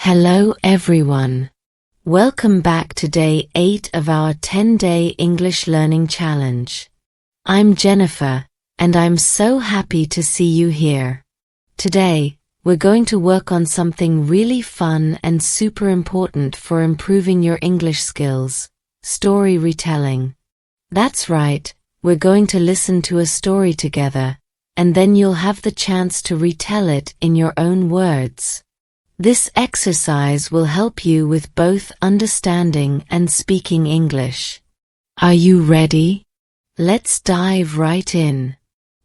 Hello everyone. Welcome back to day 8 of our 10-day English learning challenge. I'm Jennifer, and I'm so happy to see you here. Today, we're going to work on something really fun and super important for improving your English skills: story retelling. That's right, we're going to listen to a story together, and then you'll have the chance to retell it in your own words. This exercise will help you with both understanding and speaking English. Are you ready? Let's dive right in.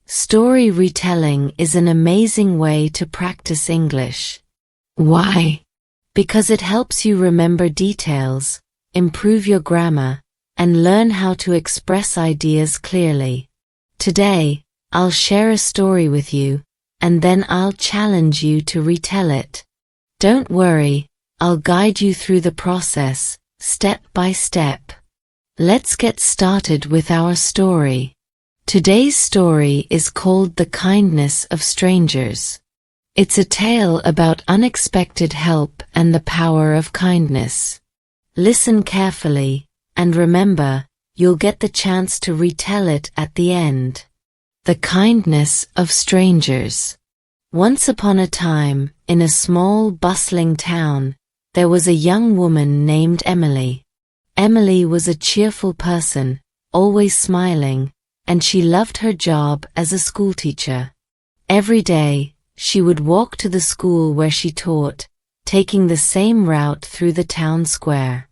Story retelling is an amazing way to practice English. Why? Because it helps you remember details, improve your grammar, and learn how to express ideas clearly. Today, I'll share a story with you, and then I'll challenge you to retell it. Don't worry, I'll guide you through the process, step by step. Let's get started with our story. Today's story is called The Kindness of Strangers. It's a tale about unexpected help and the power of kindness. Listen carefully, and remember, you'll get the chance to retell it at the end. The Kindness of Strangers. Once upon a time, in a small, bustling town, there was a young woman named Emily. Emily was a cheerful person, always smiling, and she loved her job as a schoolteacher. Every day, she would walk to the school where she taught, taking the same route through the town square.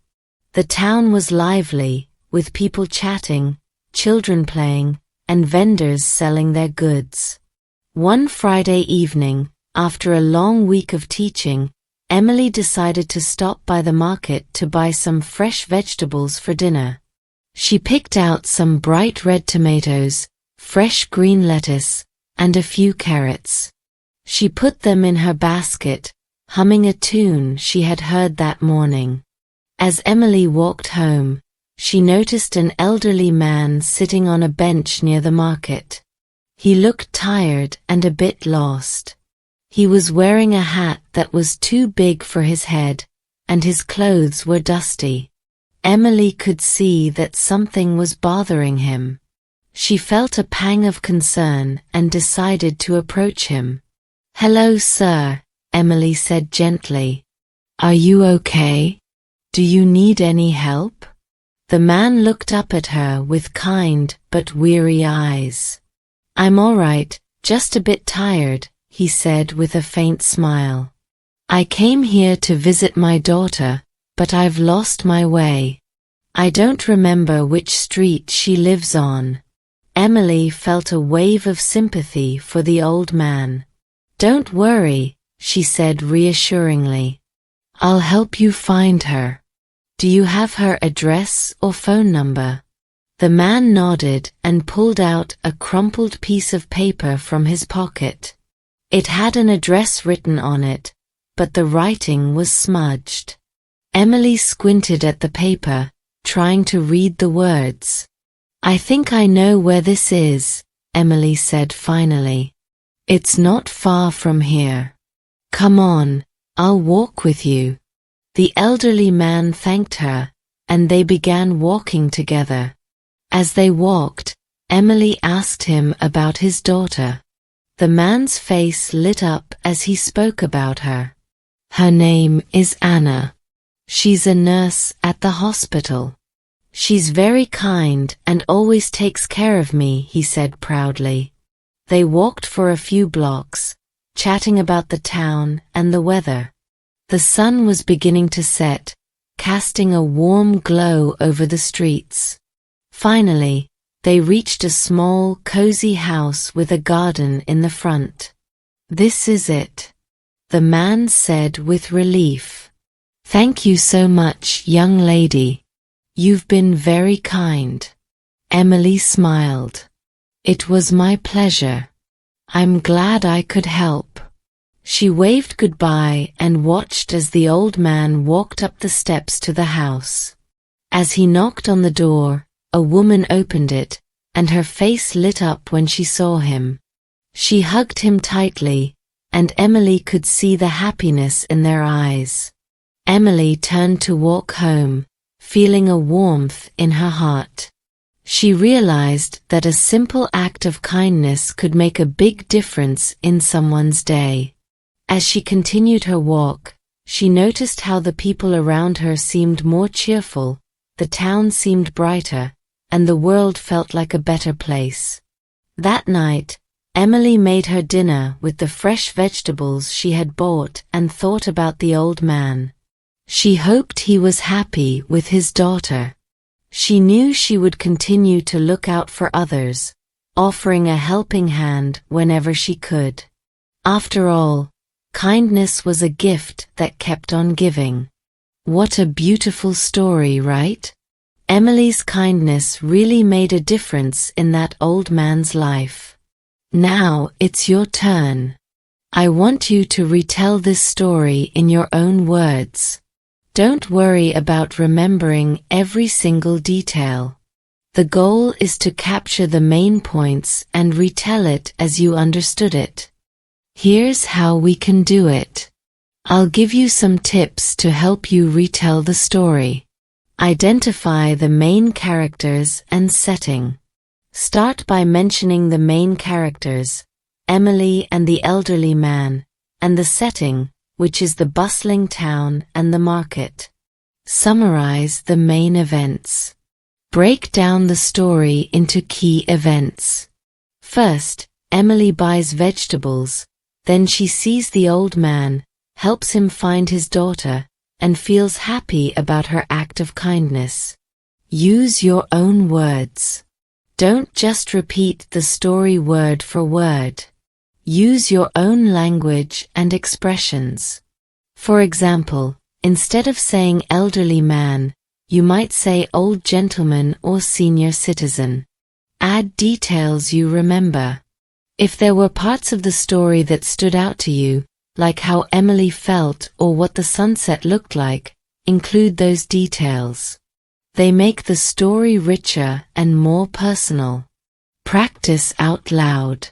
The town was lively, with people chatting, children playing, and vendors selling their goods. One Friday evening, after a long week of teaching, Emily decided to stop by the market to buy some fresh vegetables for dinner. She picked out some bright red tomatoes, fresh green lettuce, and a few carrots. She put them in her basket, humming a tune she had heard that morning. As Emily walked home, she noticed an elderly man sitting on a bench near the market. He looked tired and a bit lost. He was wearing a hat that was too big for his head, and his clothes were dusty. Emily could see that something was bothering him. She felt a pang of concern and decided to approach him. "Hello, sir," Emily said gently. "Are you okay? Do you need any help?" The man looked up at her with kind but weary eyes. "I'm all right, just a bit tired," he said with a faint smile. "I came here to visit my daughter, but I've lost my way. I don't remember which street she lives on." Emily felt a wave of sympathy for the old man. "Don't worry," she said reassuringly. "I'll help you find her. Do you have her address or phone number?" The man nodded and pulled out a crumpled piece of paper from his pocket. It had an address written on it, but the writing was smudged. Emily squinted at the paper, trying to read the words. "I think I know where this is," Emily said finally. "It's not far from here. Come on, I'll walk with you." The elderly man thanked her, and they began walking together. As they walked, Emily asked him about his daughter. The man's face lit up as he spoke about her. "Her name is Anna. She's a nurse at the hospital. She's very kind and always takes care of me," he said proudly. They walked for a few blocks, chatting about the town and the weather. The sun was beginning to set, casting a warm glow over the streets. Finally, they reached a small, cozy house with a garden in the front. "This is it," the man said with relief. "Thank you so much, young lady. You've been very kind." Emily smiled. "It was my pleasure. I'm glad I could help." She waved goodbye and watched as the old man walked up the steps to the house. As he knocked on the door, a woman opened it, and her face lit up when she saw him. She hugged him tightly, and Emily could see the happiness in their eyes. Emily turned to walk home, feeling a warmth in her heart. She realized that a simple act of kindness could make a big difference in someone's day. As she continued her walk, she noticed how the people around her seemed more cheerful, the town seemed brighter, and the world felt like a better place. That night, Emily made her dinner with the fresh vegetables she had bought and thought about the old man. She hoped he was happy with his daughter. She knew she would continue to look out for others, offering a helping hand whenever she could. After all, kindness was a gift that kept on giving. What a beautiful story, right? Emily's kindness really made a difference in that old man's life. Now it's your turn. I want you to retell this story in your own words. Don't worry about remembering every single detail. The goal is to capture the main points and retell it as you understood it. Here's how we can do it. I'll give you some tips to help you retell the story. Identify the main characters and setting. Start by mentioning the main characters, Emily and the elderly man, and the setting, which is the bustling town and the market. Summarize the main events. Break down the story into key events. First, Emily buys vegetables, then she sees the old man, helps him find his daughter, and feels happy about her act of kindness. Use your own words. Don't just repeat the story word for word. Use your own language and expressions. For example, instead of saying elderly man, you might say old gentleman or senior citizen. Add details you remember. If there were parts of the story that stood out to you, like how Emily felt or what the sunset looked like, include those details. They make the story richer and more personal. Practice out loud.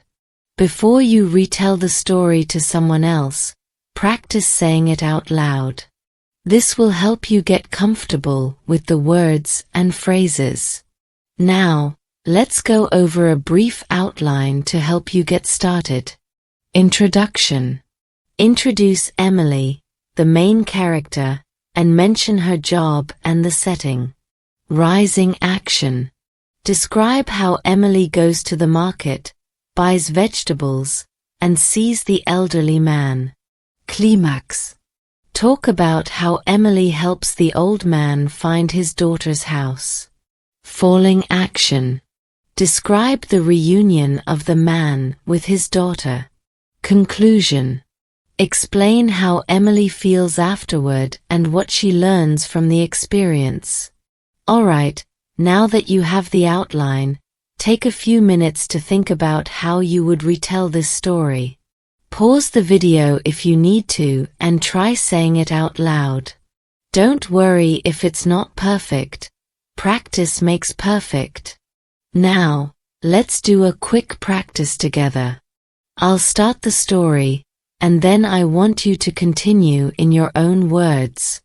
Before you retell the story to someone else, practice saying it out loud. This will help you get comfortable with the words and phrases. Now, let's go over a brief outline to help you get started. Introduction. Introduce Emily, the main character, and mention her job and the setting. Rising action. Describe how Emily goes to the market, buys vegetables, and sees the elderly man. Climax. Talk about how Emily helps the old man find his daughter's house. Falling action. Describe the reunion of the man with his daughter. Conclusion. Explain how Emily feels afterward and what she learns from the experience. Alright, now that you have the outline, take a few minutes to think about how you would retell this story. Pause the video if you need to and try saying it out loud. Don't worry if it's not perfect. Practice makes perfect. Now, let's do a quick practice together. I'll start the story, and then I want you to continue in your own words.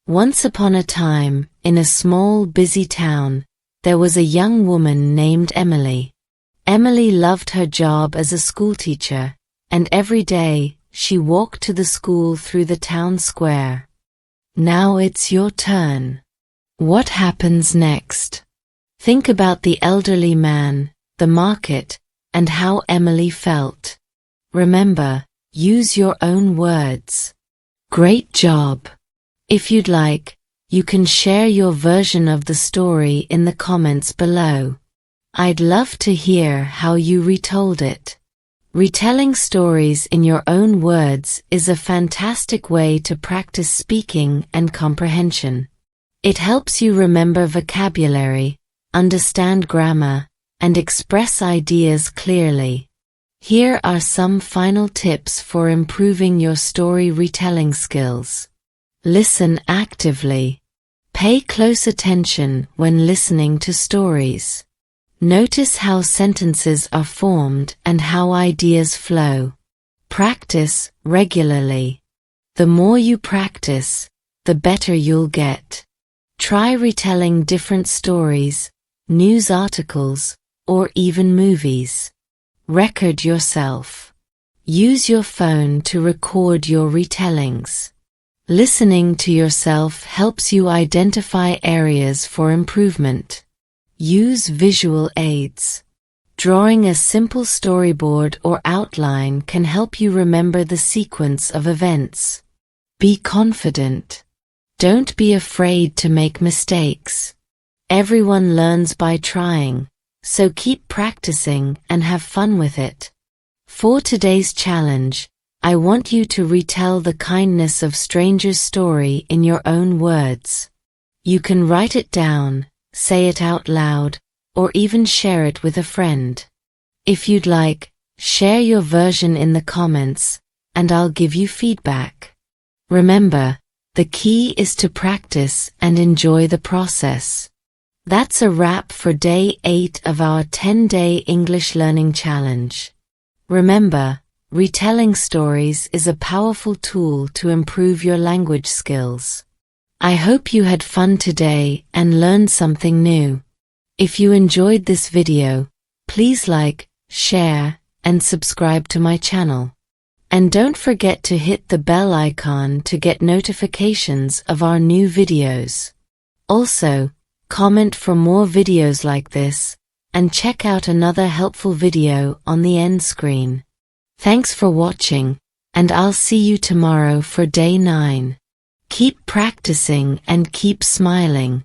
Once upon a time, in a small, busy town, there was a young woman named Emily. Emily loved her job as a schoolteacher, and every day, she walked to the school through the town square. Now it's your turn. What happens next? Think about the elderly man, the market, and how Emily felt. Remember, use your own words. Great job! If you'd like, you can share your version of the story in the comments below. I'd love to hear how you retold it. Retelling stories in your own words is a fantastic way to practice speaking and comprehension. It helps you remember vocabulary, understand grammar, and express ideas clearly. Here are some final tips for improving your story retelling skills. Listen actively. Pay close attention when listening to stories. Notice how sentences are formed and how ideas flow. Practice regularly. The more you practice, the better you'll get. Try retelling different stories, news articles, or even movies. Record yourself. Use your phone to record your retellings. Listening to yourself helps you identify areas for improvement. Use visual aids. Drawing a simple storyboard or outline can help you remember the sequence of events. Be confident. Don't be afraid to make mistakes. Everyone learns by trying, so keep practicing and have fun with it. For today's challenge, I want you to retell the kindness of strangers' story in your own words. You can write it down, say it out loud, or even share it with a friend. If you'd like, share your version in the comments, and I'll give you feedback. Remember, the key is to practice and enjoy the process. That's a wrap for day 8 of our 10-day English learning challenge. Remember, retelling stories is a powerful tool to improve your language skills. I hope you had fun today and learned something new. If you enjoyed this video, please like, share, and subscribe to my channel. And don't forget to hit the bell icon to get notifications of our new videos. Also, comment for more videos like this, and check out another helpful video on the end screen. Thanks for watching, and I'll see you tomorrow for day 9. Keep practicing and keep smiling.